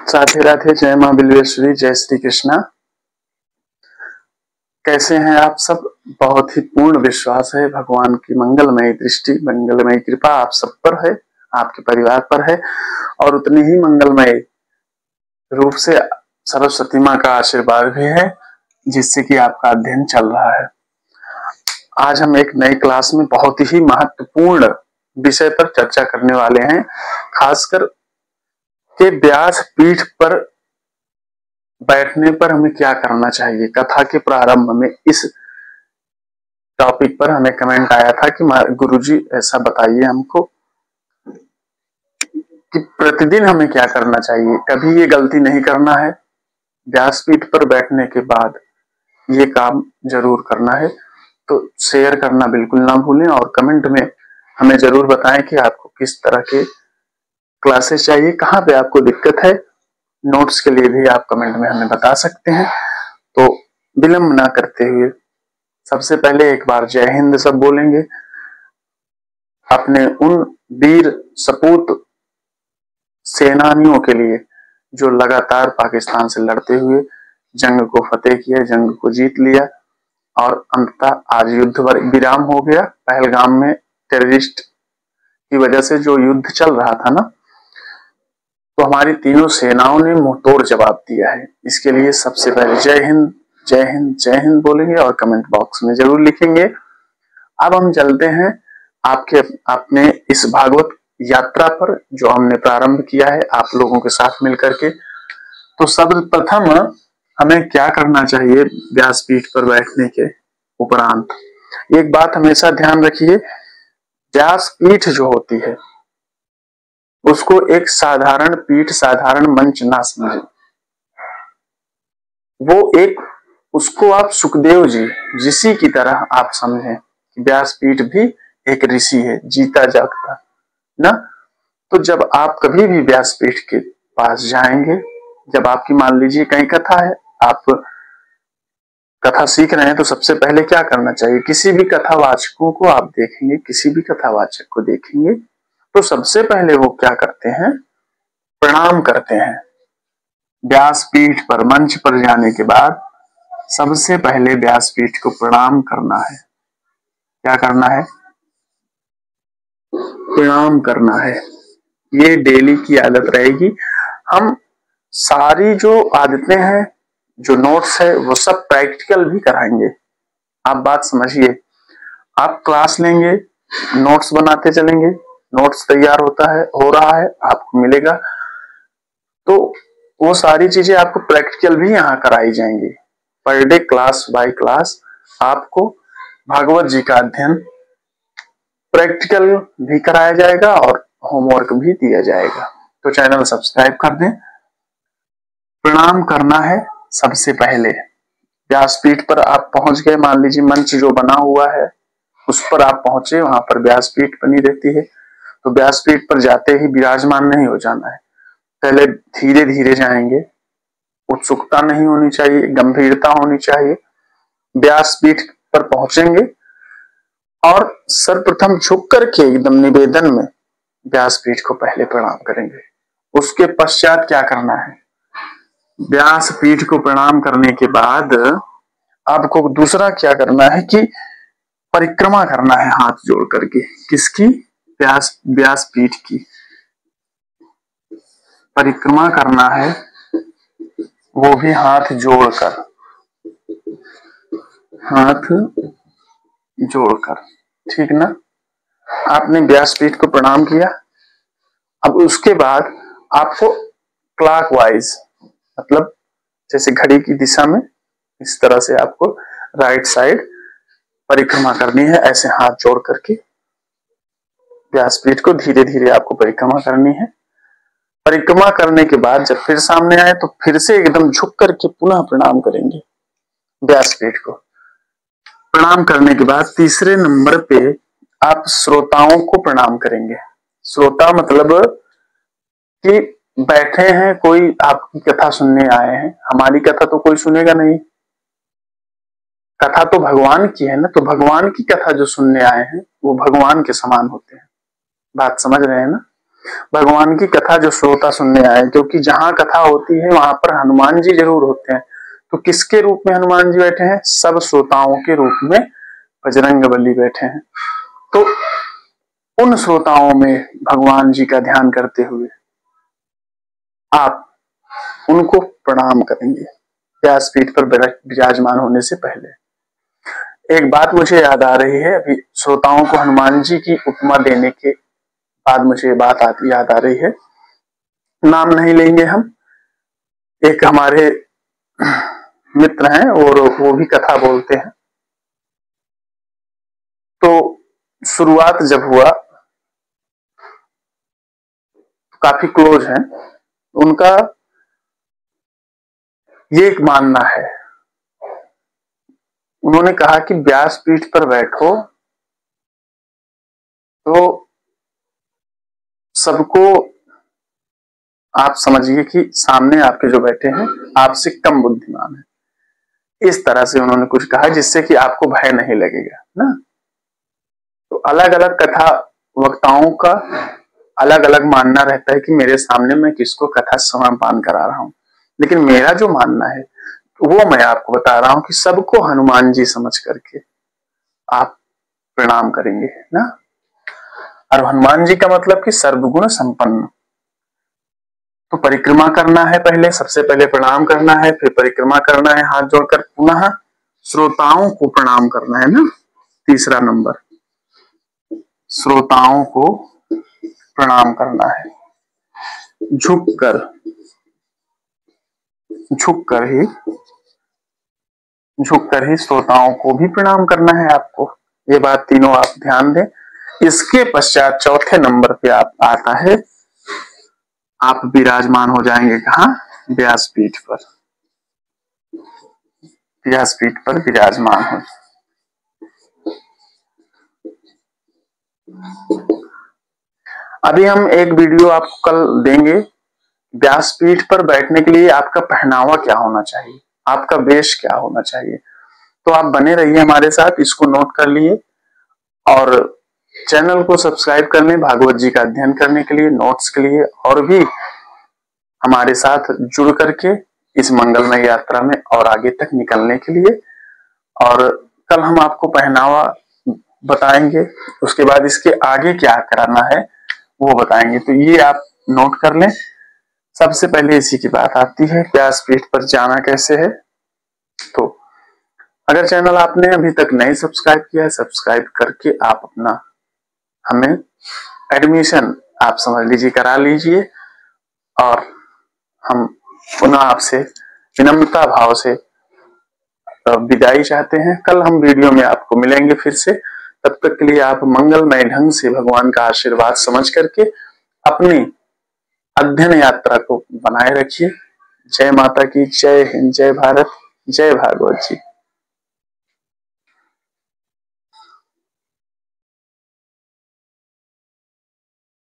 राधे राधे। जय मां बिल्वेश्वरी, जय श्री कृष्णा। कैसे हैं आप सब? बहुत ही पूर्ण विश्वास है भगवान की मंगलमय दृष्टि, मंगलमय कृपा आप सब पर है, आपके परिवार पर है, और उतनी ही मंगलमय रूप से सरस्वती माँ का आशीर्वाद भी है, जिससे कि आपका अध्ययन चल रहा है। आज हम एक नई क्लास में बहुत ही महत्वपूर्ण विषय पर चर्चा करने वाले हैं, खासकर के व्यास पीठ पर बैठने पर हमें क्या करना चाहिए। कथा के प्रारंभ में इस टॉपिक पर हमें कमेंट आया था कि गुरुजी ऐसा बताइए हमको कि प्रतिदिन हमें क्या करना चाहिए, कभी ये गलती नहीं करना है। व्यासपीठ पर बैठने के बाद ये काम जरूर करना है, तो शेयर करना बिल्कुल ना भूलें और कमेंट में हमें जरूर बताएं कि आपको किस तरह के क्लासेस चाहिए, कहाँ पे आपको दिक्कत है। नोट्स के लिए भी आप कमेंट में हमें बता सकते हैं। तो विलंब ना करते हुए सबसे पहले एक बार जय हिंद सब बोलेंगे अपने उन वीर सपूत सेनानियों के लिए जो लगातार पाकिस्तान से लड़ते हुए जंग को फतेह किया, जंग को जीत लिया और अंततः आज युद्ध विराम हो गया। पहलगाम में टेररिस्ट की वजह से जो युद्ध चल रहा था ना, तो हमारी तीनों सेनाओं ने मुंहतोड़ जवाब दिया है। इसके लिए सबसे पहले जय हिंद जय हिंद जय हिंद बोलेंगे और कमेंट बॉक्स में जरूर लिखेंगे। अब हम चलते हैं आपके अपने इस भागवत यात्रा पर जो हमने प्रारंभ किया है आप लोगों के साथ मिलकर के। तो सर्वप्रथम हमें क्या करना चाहिए व्यासपीठ पर बैठने के उपरांत? एक बात हमेशा ध्यान रखिए, व्यासपीठ जो होती है उसको एक साधारण पीठ, साधारण मंच ना समझें। वो एक, उसको आप सुखदेव जी ऋषि की तरह आप समझें। व्यासपीठ भी एक ऋषि है, जीता जागता ना। तो जब आप कभी भी व्यासपीठ के पास जाएंगे, जब आपकी मान लीजिए कहीं कथा है, आप कथा सीख रहे हैं, तो सबसे पहले क्या करना चाहिए? किसी भी कथावाचकों को आप देखेंगे, किसी भी कथावाचक को देखेंगे तो सबसे पहले वो क्या करते हैं? प्रणाम करते हैं। व्यासपीठ पर मंच पर जाने के बाद सबसे पहले व्यासपीठ को प्रणाम करना है। क्या करना है? प्रणाम करना है। ये डेली की आदत रहेगी। हम सारी जो आदतें हैं, जो नोट्स है, वो सब प्रैक्टिकल भी कराएंगे। आप बात समझिए, आप क्लास लेंगे, नोट्स बनाते चलेंगे, नोट्स तैयार हो रहा है, आपको मिलेगा, तो वो सारी चीजें आपको प्रैक्टिकल भी यहाँ कराई जाएंगी। Per day class bye class आपको भागवत जी का अध्ययन प्रैक्टिकल भी कराया जाएगा और होमवर्क भी दिया जाएगा। तो चैनल सब्सक्राइब कर दें। प्रणाम करना है सबसे पहले। व्यासपीठ पर आप पहुंच गए, मान लीजिए मंच जो बना हुआ है उस पर आप पहुंचे, वहां पर व्यासपीठ बनी रहती है। तो व्यासपीठ पर जाते ही विराजमान नहीं हो जाना है, पहले धीरे धीरे जाएंगे। उत्सुकता नहीं होनी चाहिए, गंभीरता होनी चाहिए। व्यासपीठ पर पहुंचेंगे और सर्वप्रथम झुक करके एकदम निवेदन में व्यासपीठ को पहले प्रणाम करेंगे। उसके पश्चात क्या करना है? व्यासपीठ को प्रणाम करने के बाद आपको दूसरा क्या करना है कि परिक्रमा करना है हाथ जोड़ करके। किसकी? व्यासपीठ की परिक्रमा करना है, वो भी हाथ जोड़कर, हाथ जोड़कर। ठीक ना? आपने व्यासपीठ को प्रणाम किया। अब उसके बाद आपको क्लॉकवाइज, मतलब जैसे घड़ी की दिशा में, इस तरह से आपको राइट साइड परिक्रमा करनी है। ऐसे हाथ जोड़ करके व्यासपीठ को धीरे धीरे आपको परिक्रमा करनी है। परिक्रमा करने के बाद जब फिर सामने आए तो फिर से एकदम झुक करके पुनः प्रणाम करेंगे व्यासपीठ को। प्रणाम करने के बाद तीसरे नंबर पे आप श्रोताओं को प्रणाम करेंगे। श्रोता मतलब कि बैठे हैं, कोई आपकी कथा सुनने आए हैं। हमारी कथा तो कोई सुनेगा नहीं, कथा तो भगवान की है ना। तो भगवान की कथा जो सुनने आए हैं वो भगवान के समान होते हैं। बात समझ रहे हैं ना? भगवान की कथा जो श्रोता सुनने आए, क्योंकि जहां कथा होती है वहां पर हनुमान जी जरूर होते हैं। तो किसके रूप में हनुमान जी बैठे हैं? सब श्रोताओं के रूप में बजरंगबली बैठे हैं। तो उन श्रोताओं में भगवान जी का ध्यान करते हुए आप उनको प्रणाम करेंगे व्यासपीठ पर विराजमान होने से पहले। एक बात मुझे याद आ रही है, अभी श्रोताओं को हनुमान जी की उपमा देने के बाद मुझे बात याद आ रही है। नाम नहीं लेंगे हम, एक हमारे मित्र हैं और वो भी कथा बोलते हैं। तो शुरुआत जब हुआ, काफी क्लोज हैं, उनका ये एक मानना है, उन्होंने कहा कि व्यासपीठ पर बैठो तो सबको आप समझिए कि सामने आपके जो बैठे हैं आपसे कम बुद्धिमान है। इस तरह से उन्होंने कुछ कहा जिससे कि आपको भय नहीं लगेगा ना। तो अलग अलग कथा वक्ताओं का अलग अलग मानना रहता है कि मेरे सामने मैं किसको कथा समापान करा रहा हूं, लेकिन मेरा जो मानना है वो मैं आपको बता रहा हूं कि सबको हनुमान जी समझ करके आप प्रणाम करेंगे ना। और हनुमान जी का मतलब कि सर्वगुण संपन्न। तो परिक्रमा करना है, पहले सबसे पहले प्रणाम करना है, फिर परिक्रमा करना है हाथ जोड़कर, पुनः श्रोताओं को प्रणाम करना है ना। तीसरा नंबर, श्रोताओं को प्रणाम करना है, झुककर ही श्रोताओं को भी प्रणाम करना है आपको। ये बात तीनों आप ध्यान दें। इसके पश्चात चौथे नंबर पे आप आता है, आप विराजमान हो जाएंगे कहाँ? व्यासपीठ पर। व्यासपीठ पर विराजमान हो। अभी हम एक वीडियो आपको कल देंगे, व्यासपीठ पर बैठने के लिए आपका पहनावा क्या होना चाहिए, आपका वेश क्या होना चाहिए। तो आप बने रहिए हमारे साथ, इसको नोट कर लिए और चैनल को सब्सक्राइब कर लें भागवत जी का अध्ययन करने के लिए, नोट्स के लिए, और भी हमारे साथ जुड़ करके इस मंगलमय यात्रा में और आगे तक निकलने के लिए। और कल हम आपको पहनावा बताएंगे, उसके बाद इसके आगे क्या करना है वो बताएंगे। तो ये आप नोट कर लें। सबसे पहले इसी की बात आती है, व्यासपीठ पर जाना कैसे है। तो अगर चैनल आपने अभी तक नहीं सब्सक्राइब किया है, सब्सक्राइब करके आप अपना हमें एडमिशन आप समझ लीजिए करा लीजिए। और हम पुनः आपसे विनम्रता भाव से विदाई चाहते हैं। कल हम वीडियो में आपको मिलेंगे फिर से। तब तक के लिए आप मंगलमय ढंग से भगवान का आशीर्वाद समझ करके अपनी अध्ययन यात्रा को बनाए रखिए। जय माता की, जय हिंद, जय भारत, जय भागवत जी।